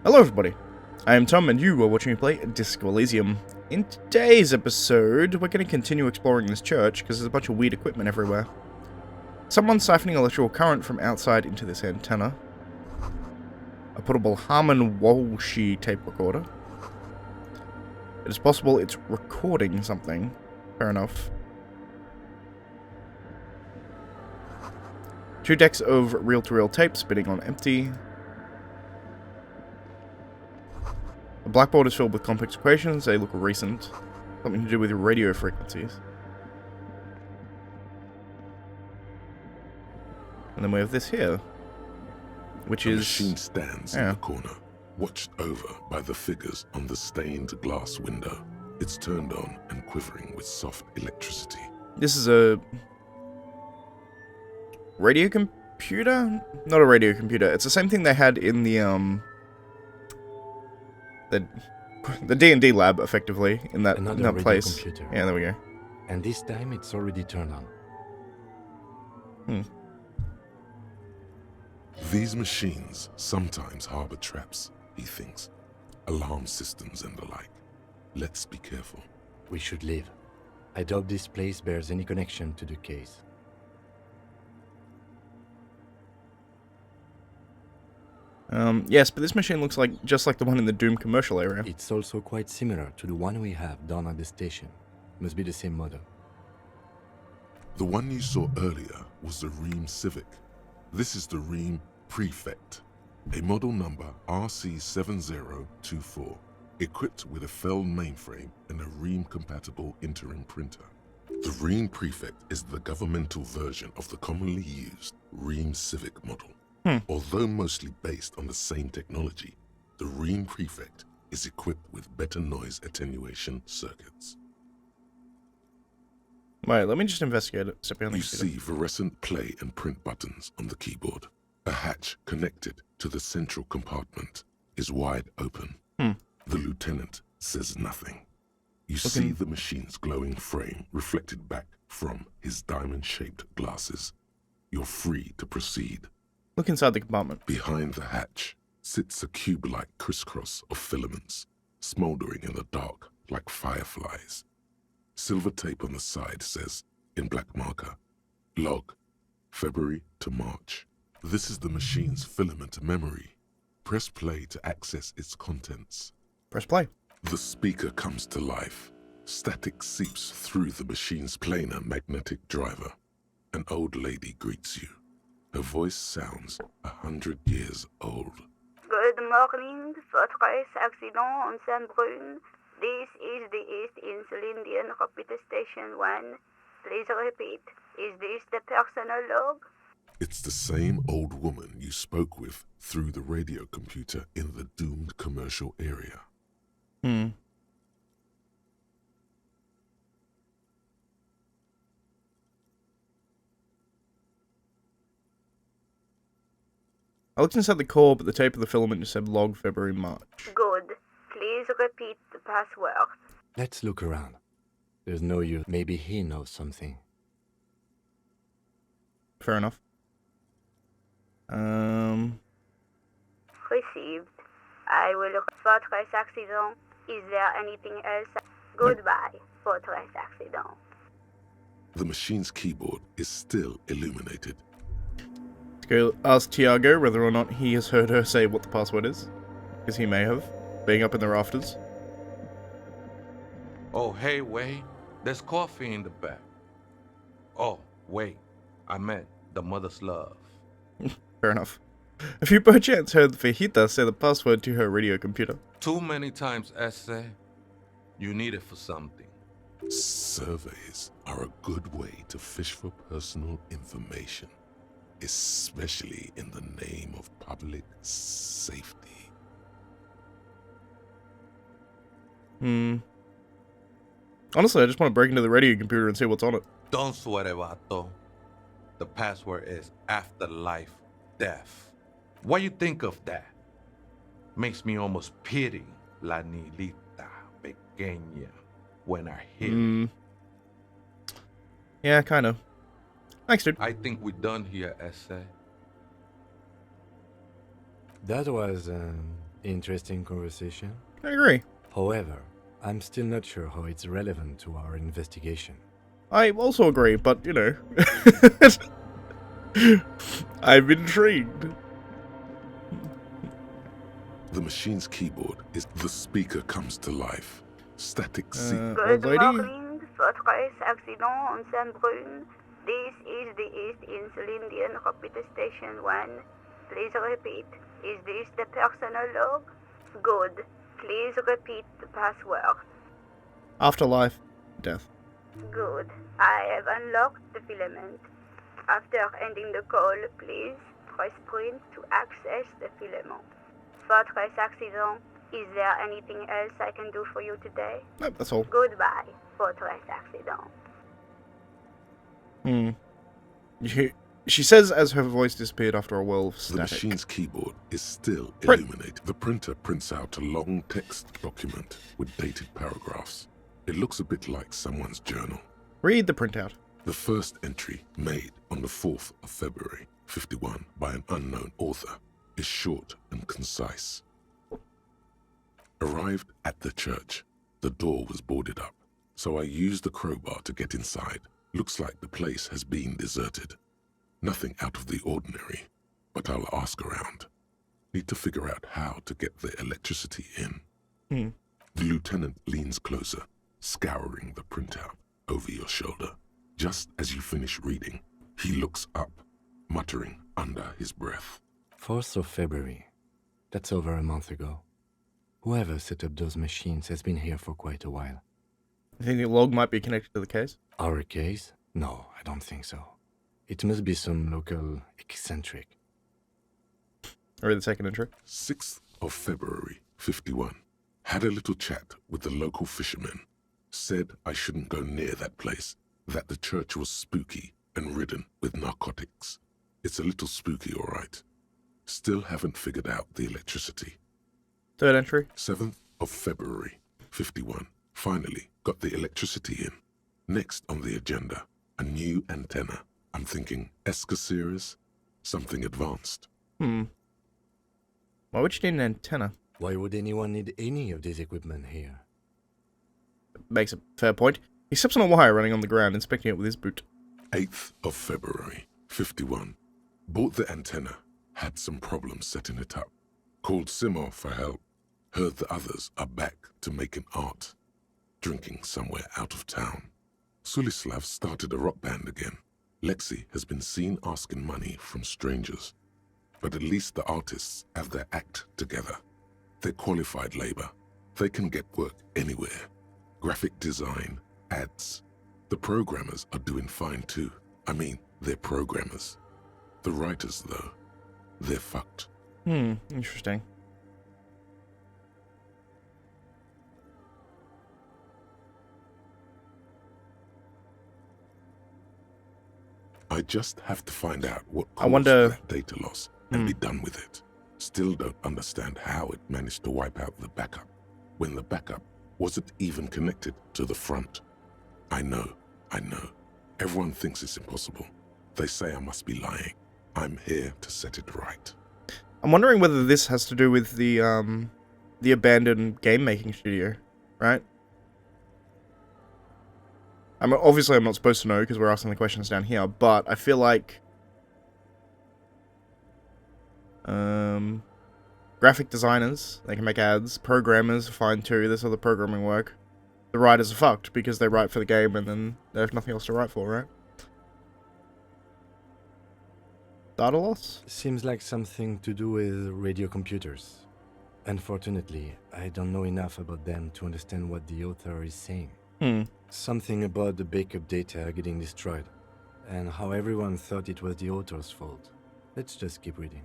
Hello everybody, I am Tom and you are watching me play Disco Elysium. In today's episode, we're going to continue exploring this church because there's a bunch of weird equipment everywhere. Someone's siphoning electrical current from outside into this antenna. A portable Harman Walsh tape recorder. It is possible it's recording something. Fair enough. 2 decks of reel-to-reel tape spinning on empty. The blackboard is filled with complex equations. They look recent. Something to do with radio frequencies. And then we have this here, which is... The machine stands in the corner, watched over by the figures on the stained glass window. It's turned on and quivering with soft electricity. This is a... radio computer? Not a radio computer. It's the same thing they had in the D&D lab, effectively, in that place. Computer. Yeah, there we go. And this time it's already turned on. These machines sometimes harbor traps, he thinks. Alarm systems and the like. Let's be careful. We should leave. I doubt this place bears any connection to the case. Yes, but this machine looks like just like the one in the Doom commercial area. It's also quite similar to the one we have down at the station. Must be the same model. The one you saw earlier was the Ream Civic. This is the Ream Prefect, a model number RC7024, equipped with a Feld mainframe and a Ream-compatible interim printer. The Ream Prefect is the governmental version of the commonly used Ream Civic model. Although mostly based on the same technology, the Ream Prefect is equipped with better noise attenuation circuits. Wait, let me just investigate it. You see fluorescent play and print buttons on the keyboard. A hatch connected to the central compartment is wide open. The lieutenant says nothing. You see the machine's glowing frame reflected back from his diamond-shaped glasses. You're free to proceed. Look inside the compartment. Behind the hatch sits a cube-like crisscross of filaments, smoldering in the dark like fireflies. Silver tape on the side says, in black marker, log, February to March. This is the machine's filament memory. Press play to access its contents. Press play. The speaker comes to life. Static seeps through the machine's planar magnetic driver. An old lady greets you. Her voice sounds 100 years old. Good morning, Fortress Accident on Saint-Brun. This is the East Insulindian Computer Station 1. Please repeat, is this the personal log? It's the same old woman you spoke with through the radio computer in the doomed commercial area. I looked inside the core, but the tape of the filament just said log February, March. Good. Please repeat the password. Let's look around. There's no use. Maybe he knows something. Fair enough. Received. I will Fortress Accident. Is there anything else? Goodbye, Fortress Accident. The machine's keyboard is still illuminated. Let's go ask Tiago whether or not he has heard her say what the password is. Because he may have, being up in the rafters. Oh, hey, wait. There's coffee in the back. Oh, wait. I meant the mother's love. Fair enough. Have you by chance heard Fajita say the password to her radio computer? Too many times, essay. You need it for something. Surveys are a good way to fish for personal information, especially in the name of public safety. Honestly, I just want to break into the radio computer and see what's on it. Don't sweat it, vato. The password is afterlife death. What you think of that? Makes me almost pity la niñita pequeña when I hear it. Yeah, kind of. Thanks, dude. I think we're done here, essay. That was Interesting conversation. I agree. However, I'm still not sure how it's relevant to our investigation. I also agree, but, you know... I'm intrigued. The machine's keyboard is the speaker comes to life. Static C. Old Good lady? morning, Fortress Accident on Saint-Brun. This is the East Insulindian Computer Station 1. Please repeat. Is this the personal log? Good. Please repeat the password. Afterlife. Death. Good. I have unlocked the filament. After ending the call, please press print to access the filament. Fortress Accident, is there anything else I can do for you today? Nope, that's all. Goodbye, Fortress Accident. She says as her voice disappeared after a whirl of The static. machine's keyboard is still Print. illuminated. The printer prints out a long text document with dated paragraphs. It looks a bit like someone's journal. Read the printout. The first entry, made on the 4th of February, 51, by an unknown author, is short and concise. Arrived at the church. The door was boarded up, so I used the crowbar to get inside. Looks like the place has been deserted. Nothing out of the ordinary, but I'll ask around. Need to figure out how to get the electricity in. The lieutenant leans closer, scouring the printout over your shoulder. Just as you finish reading, he looks up, muttering under his breath. 4th of February. That's over a month ago. Whoever set up those machines has been here for quite a while. You think the log might be connected to the case? Our case? No, I don't think so. It must be some local eccentric. Read the second entry. 6th of February, 51. Had a little chat with the local fishermen. Said I shouldn't go near that place, that the church was spooky and ridden with narcotics. It's a little spooky, all right. Still haven't figured out the electricity. Third entry. 7th of February, 51. Finally got the electricity in. Next on the agenda, a new antenna. I'm thinking Esca series, something advanced. Why would you need an antenna? Why would anyone need any of this equipment here? Makes a fair point. He steps on a wire running on the ground, inspecting it with his boot. 8th of February, 51. Bought the antenna, had some problems setting it up. Called Simo for help. Heard the others are back to making art. Drinking somewhere out of town. Sulislav started a rock band again. Lexi has been seen asking money from strangers. But at least the artists have their act together. They're qualified labor. They can get work anywhere. Graphic design, ads. The programmers are doing fine too. I mean, they're programmers. The writers, though, they're fucked. Interesting. I just have to find out what I caused wonder- that data loss and be done with it. Still don't understand how it managed to wipe out the backup, when the backup wasn't even connected to the front. I know. Everyone thinks it's impossible. They say I must be lying. I'm here to set it right. I'm wondering whether this has to do with the abandoned game-making studio, right? Obviously I'm not supposed to know because we're asking the questions down here, but I feel like graphic designers, they can make ads, programmers are fine too, there's other programming work. The writers are fucked because they write for the game and then they have nothing else to write for, right? Data loss? Seems like something to do with radio computers. Unfortunately, I don't know enough about them to understand what the author is saying. Something about the backup data getting destroyed, and how everyone thought it was the author's fault. Let's just keep reading.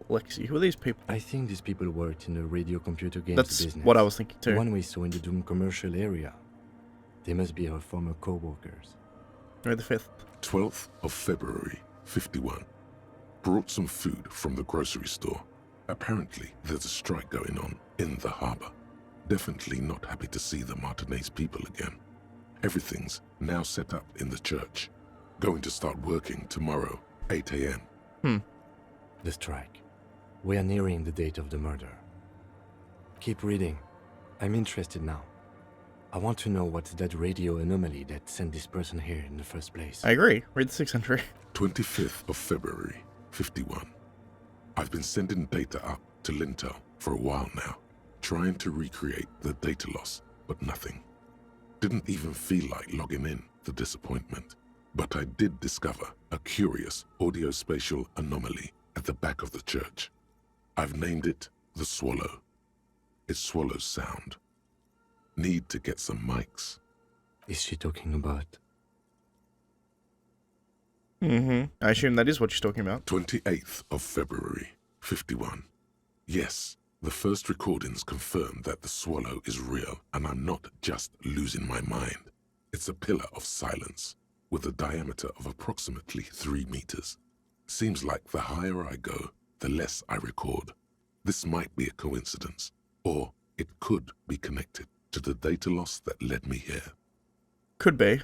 Lexi, who are these people? I think these people worked in the radio computer games That's business. what I was thinking The too. one we saw in the Doom commercial area. They must be our former co-workers. Right, the 5th. 12th of February, 51. Brought some food from the grocery store. Apparently, there's a strike going on in the harbor. Definitely not happy to see the Martinez people again. Everything's now set up in the church. Going to start working tomorrow, 8 a.m. The strike. We are nearing the date of the murder. Keep reading. I'm interested now. I want to know what's that radio anomaly that sent this person here in the first place. I agree. Read the 6th entry. 25th of February, 51. I've been sending data up to Lintel for a while now, trying to recreate the data loss, but nothing. Didn't even feel like logging in, the disappointment. But I did discover a curious audiospatial anomaly at the back of the church. I've named it the Swallow. It swallows sound. Need to get some mics. Is she talking about? I assume that is what she's talking about. 28th of February, 51. Yes, the first recordings confirm that the Swallow is real and I'm not just losing my mind. It's a pillar of silence with a diameter of approximately 3 meters. Seems like the higher I go, the less I record. This might be a coincidence, or it could be connected to the data loss that led me here. Could be.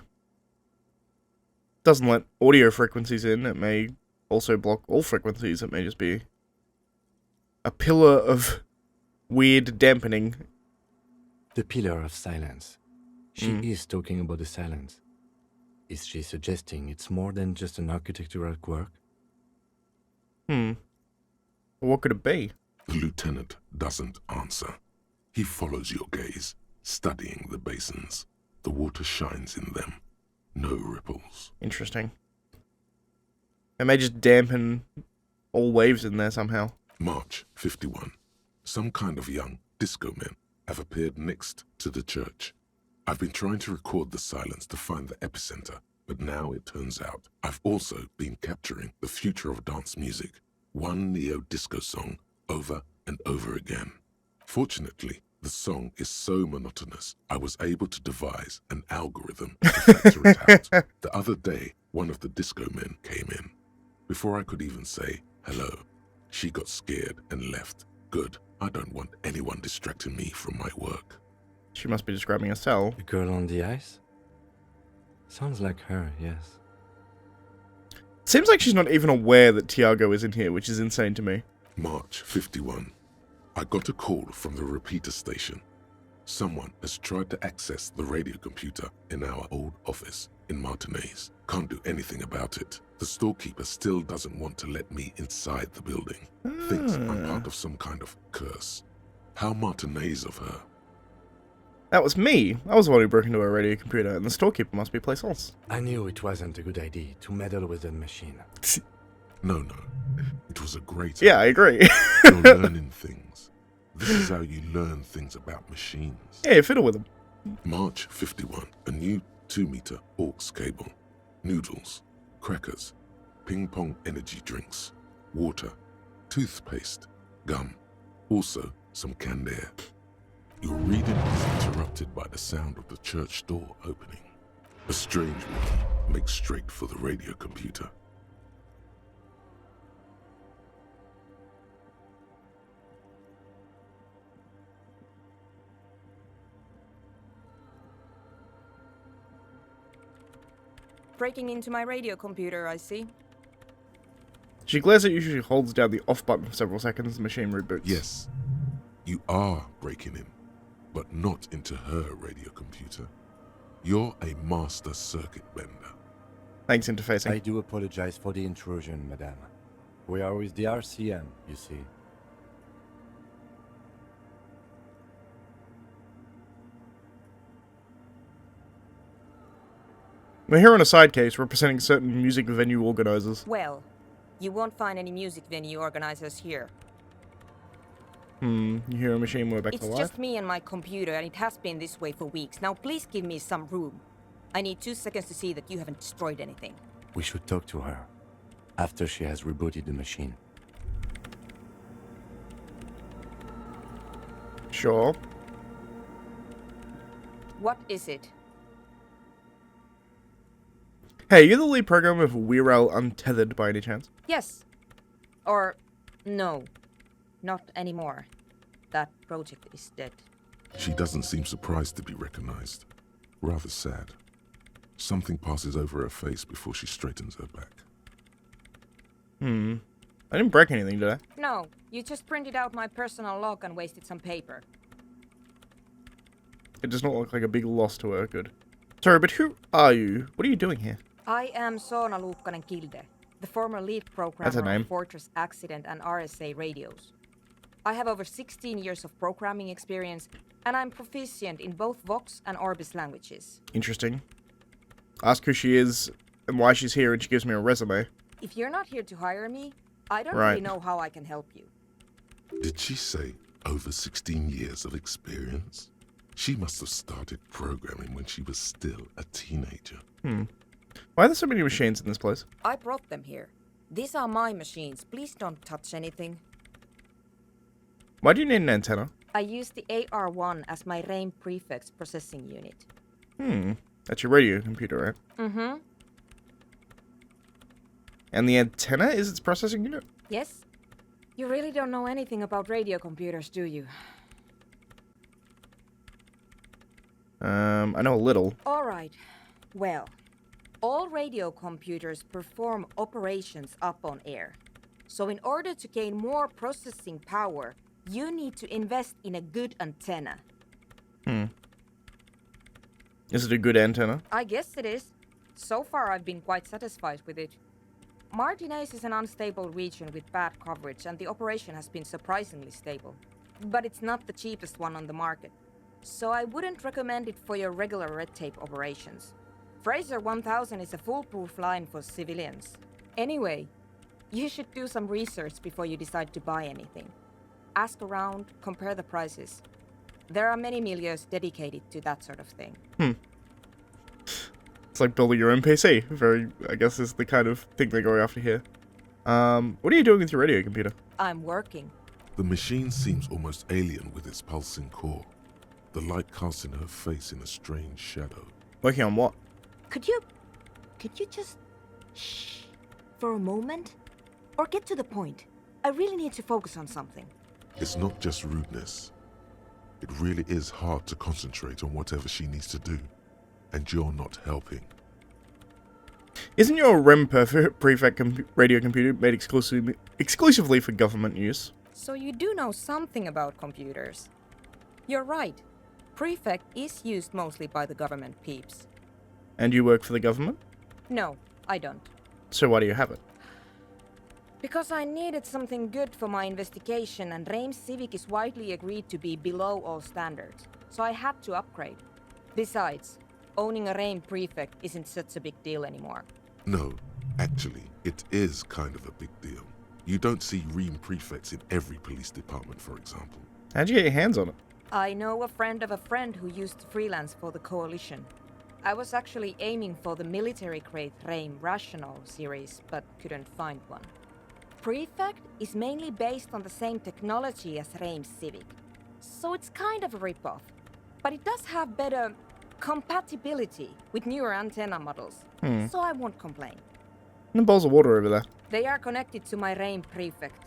Doesn't let audio frequencies in. It may also block all frequencies. It may just be a pillar of weird dampening. The pillar of silence. She is talking about the silence. Is she suggesting it's more than just an architectural quirk? What could it be? The lieutenant doesn't answer. He follows your gaze, studying the basins. The water shines in them. No ripples. Interesting. It may just dampen all waves in there somehow. March 51. Some kind of young disco men have appeared next to the church. I've been trying to record the silence to find the epicenter, but now it turns out I've also been capturing the future of dance music, one neo-disco song over and over again. Fortunately, the song is so monotonous, I was able to devise an algorithm to factor it out. The other day, one of the disco men came in. Before I could even say hello, she got scared and left. Good, I don't want anyone distracting me from my work. She must be describing a cell. The girl on the ice? Sounds like her, yes. Seems like she's not even aware that Tiago is in here, which is insane to me. March 51. I got a call from the repeater station. Someone has tried to access the radio computer in our old office in Martinez. Can't do anything about it. The storekeeper still doesn't want to let me inside the building. Thinks I'm part of some kind of curse. How Martinez of her. That was me. I was the one who broke into her radio computer, and the storekeeper must be place else. I knew it wasn't a good idea to meddle with the machine. No. It was a great Yeah, I agree. You're learning things. This is how you learn things about machines. Yeah, fiddle with them. March 51. A new 2-meter aux cable. Noodles. Crackers. Ping pong energy drinks. Water. Toothpaste. Gum. Also some canned air. Your reading is interrupted by the sound of the church door opening. A strange woman makes straight for the radio computer. Breaking into my radio computer, I see. She glares at you. She holds down the off button for several seconds. The machine reboots. Yes, you are breaking in, but not into her radio computer. You're a master circuit bender. Thanks, interfacing. I do apologize for the intrusion, madame. We are with the RCM, you see. We're here on a side case representing certain music venue organizers. Well, you won't find any music venue organizers here. You hear a machine more back to It's life? just me and my computer, and it has been this way for weeks. Now please give me some room. I need 2 seconds to see that you haven't destroyed anything. We should talk to her after she has rebooted the machine. Sure. What is it? Hey, you're the lead programmer of WeRel Untethered by any chance? Yes. Or no. Not anymore. That project is dead. She doesn't seem surprised to be recognized. Rather sad. Something passes over her face before she straightens her back. I didn't break anything, did I? No, you just printed out my personal log and wasted some paper. It does not look like a big loss to her. Good. Sorry, but who are you? What are you doing here? I am Soona Kilde, the former lead That's a programmer name. of Fortress Accident and RSA radios. I have over 16 years of programming experience, and I'm proficient in both Vox and Orbis languages. Interesting. Ask who she is and why she's here, and she gives me a resume. If you're not here to hire me, I don't Right. really know how I can help you. Did she say over 16 years of experience? She must have started programming when she was still a teenager. Why are there so many machines in this place? I brought them here. These are my machines. Please don't touch anything. Why do you need an antenna? I use the AR-1 as my RAIM prefix processing unit. That's your radio computer, right? Mm-hmm. And the antenna is its processing unit? Yes? You really don't know anything about radio computers, do you? I know a little. All right. Well, all radio computers perform operations up on air. So in order to gain more processing power, you need to invest in a good antenna. Is it a good antenna? I guess it is. So far, I've been quite satisfied with it. Martinez is an unstable region with bad coverage, and the operation has been surprisingly stable. But it's not the cheapest one on the market, so I wouldn't recommend it for your regular red tape operations. Fraser 1000 is a foolproof line for civilians. Anyway, you should do some research before you decide to buy anything. Ask around, compare the prices. There are many milieux dedicated to that sort of thing. It's like building your own PC. Very, I guess, is the kind of thing they're going after here. What are you doing with your radio computer? I'm working. The machine seems almost alien with its pulsing core, the light casting her face in a strange shadow. Working on what? Could you just shh for a moment? Or get to the point. I really need to focus on something. It's not just rudeness. It really is hard to concentrate on whatever she needs to do, and you're not helping. Isn't your REM prefect radio computer made exclusively for government use? So you do know something about computers. You're right. Prefect is used mostly by the government peeps. And you work for the government? No, I don't. So why do you have it? Because I needed something good for my investigation, and RAIM Civic is widely agreed to be below all standards, so I had to upgrade. Besides, owning a RAIM prefect isn't such a big deal anymore. No, actually, it is kind of a big deal. You don't see REAM prefects in every police department, for example. How'd you get your hands on it? I know a friend of a friend who used to freelance for the Coalition. I was actually aiming for the military-grade RAIM Rational series, but couldn't find one. Prefect is mainly based on the same technology as RAIM Civic, so it's kind of a rip-off. But it does have better compatibility with newer antenna models, so I won't complain. And bowls of water over there. They are connected to my RAIM prefect.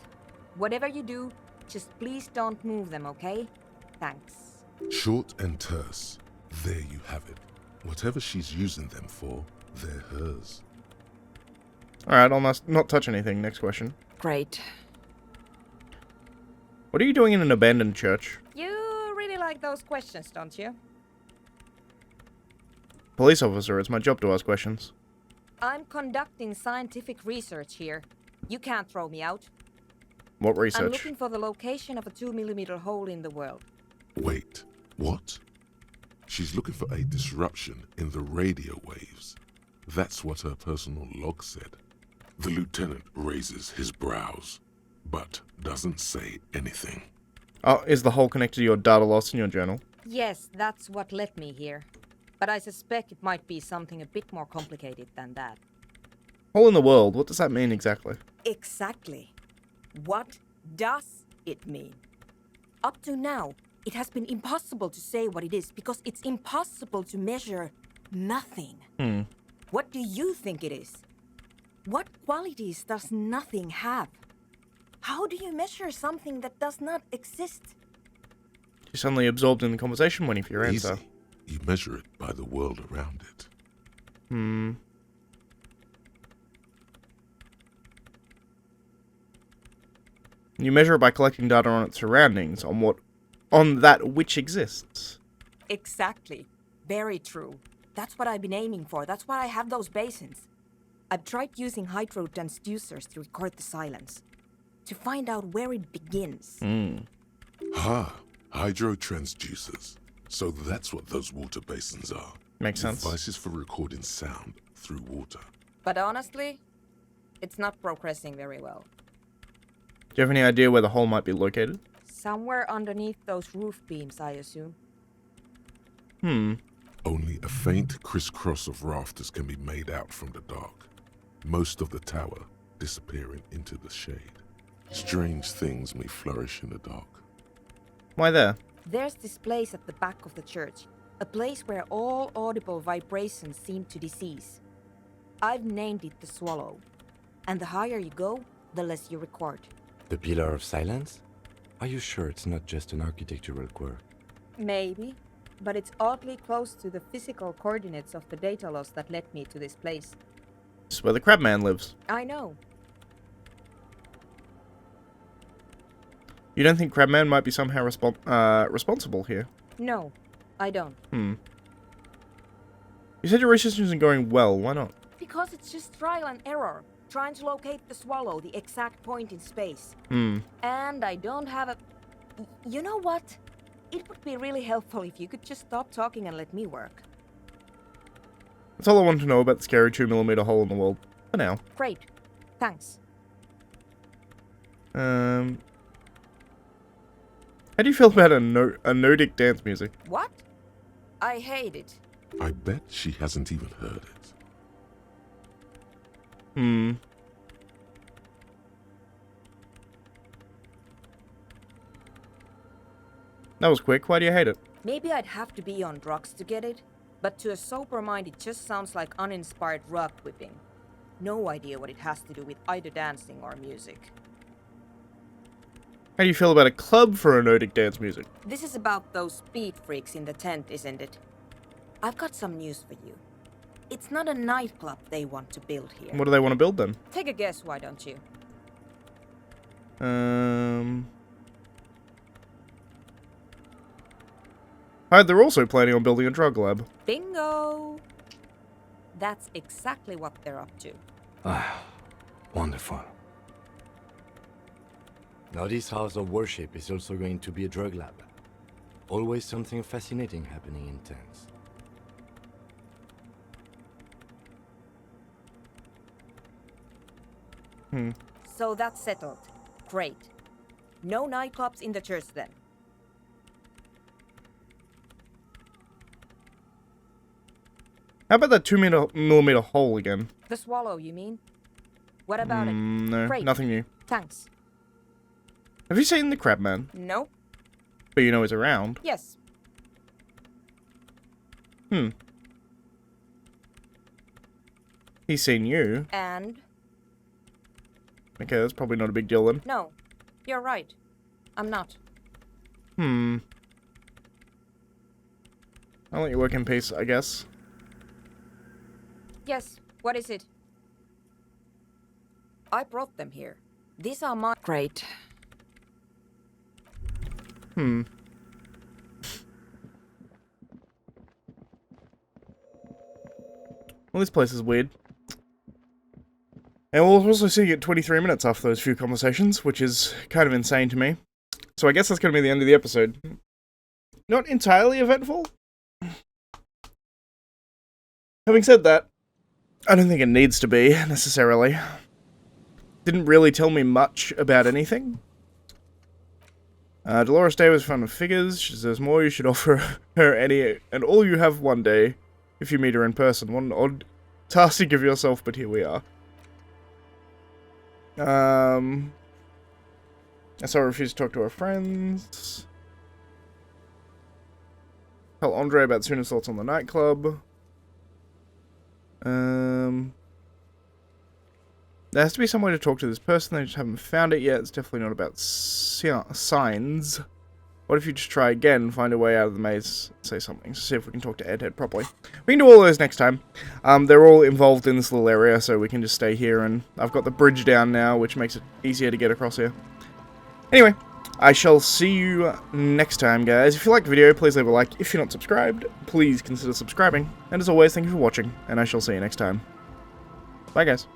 Whatever you do, just please don't move them, okay? Thanks. Short and terse. There you have it. Whatever she's using them for, they're hers. Alright, I'll not touch anything. Next question. Great. What are you doing in an abandoned church? You really like those questions, don't you? Police officer, it's my job to ask questions. I'm conducting scientific research here. You can't throw me out. What I'm research? looking for the location of a 2mm hole in the world. Wait, what? She's looking for a disruption in the radio waves. That's what her personal log said. The lieutenant raises his brows, but doesn't say anything. Oh, is the hole connected to your data loss in your journal? Yes, that's what led me here. But I suspect it might be something a bit more complicated than that. Hole in the world, what does that mean exactly? Exactly. What does it mean? Up to now, it has been impossible to say what it is because it's impossible to measure nothing. What do you think it is? What qualities does nothing have? How do you measure something that does not exist? You're suddenly absorbed in the conversation waiting for your answer. Easy. You measure it by the world around it. You measure it by collecting data on its surroundings, on that which exists. Exactly. Very true. That's what I've been aiming for. That's why I have those basins. I've tried using hydro transducers to record the silence. To find out where it begins. Hydro transducers. So that's what those water basins are. Makes sense. Devices for recording sound through water. But honestly, it's not progressing very well. Do you have any idea where the hole might be located? Somewhere underneath those roof beams, I assume. Only a faint crisscross of rafters can be made out from the dark. Most of the tower disappearing into the shade. Strange things may flourish in the dark. Why there? There's this place at the back of the church. A place where all audible vibrations seem to decease. I've named it the Swallow. And the higher you go, the less you record. The Pillar of Silence? Are you sure it's not just an architectural quirk? Maybe. But it's oddly close to the physical coordinates of the data loss that led me to this place. This is where the Crabman lives. I know. You don't think Crabman might be somehow responsible here? No, I don't. You said your research isn't going well. Why not? Because it's just trial and error. Trying to locate the Swallow, the exact point in space. And I don't have a... You know what? It would be really helpful if you could just stop talking and let me work. That's all I want to know about the scary 2mm hole in the world. For now. Great. Thanks. How do you feel about a Nordic dance music? What? I hate it. I bet she hasn't even heard it. That was quick. Why do you hate it? Maybe I'd have to be on drugs to get it, but to a sober mind it just sounds like uninspired rug whipping. No idea what it has to do with either dancing or music. How do you feel about a club for Nordic dance music? This is about those speed freaks in the tent, isn't it? I've got some news for you. It's not a nightclub they want to build here. What do they want to build then? Take a guess, why don't you? They're also planning on building a drug lab. Bingo! That's exactly what they're up to. Wonderful. Now this house of worship is also going to be a drug lab. Always something fascinating happening in tents. So that's settled. Great. No nightclubs in the church then. How about that 2mm hole again? The Swallow, you mean? What about it? No, Great. nothing new. Thanks. Have you seen the Crabman? Nope. But you know he's around. Yes. He's seen you. And? Okay, that's probably not a big deal then. No. You're right. I'm not. I'll let you work in peace, I guess. Yes. What is it? I brought them here. These are my... Great. Well, this place is weird. And we'll also see you at 23 minutes after those few conversations, which is kind of insane to me. So I guess that's going to be the end of the episode. Not entirely eventful. Having said that, I don't think it needs to be, necessarily. Didn't really tell me much about anything. Dolores Day was fun with figures. She says more you should offer her any and all you have one day if you meet her in person. What an odd task to give yourself, but here we are. I saw her refuse to talk to her friends. Tell Andre about Soona's thoughts on the nightclub. There has to be some way to talk to this person. They just haven't found it yet. It's definitely not about signs. What if you just try again, find a way out of the maze, say something, see if we can talk to Edhead properly. We can do all those next time. They're all involved in this little area, so we can just stay here, and I've got the bridge down now, which makes it easier to get across here. Anyway, I shall see you next time, guys. If you like the video, please leave a like. If you're not subscribed, please consider subscribing. And as always, thank you for watching, and I shall see you next time. Bye, guys.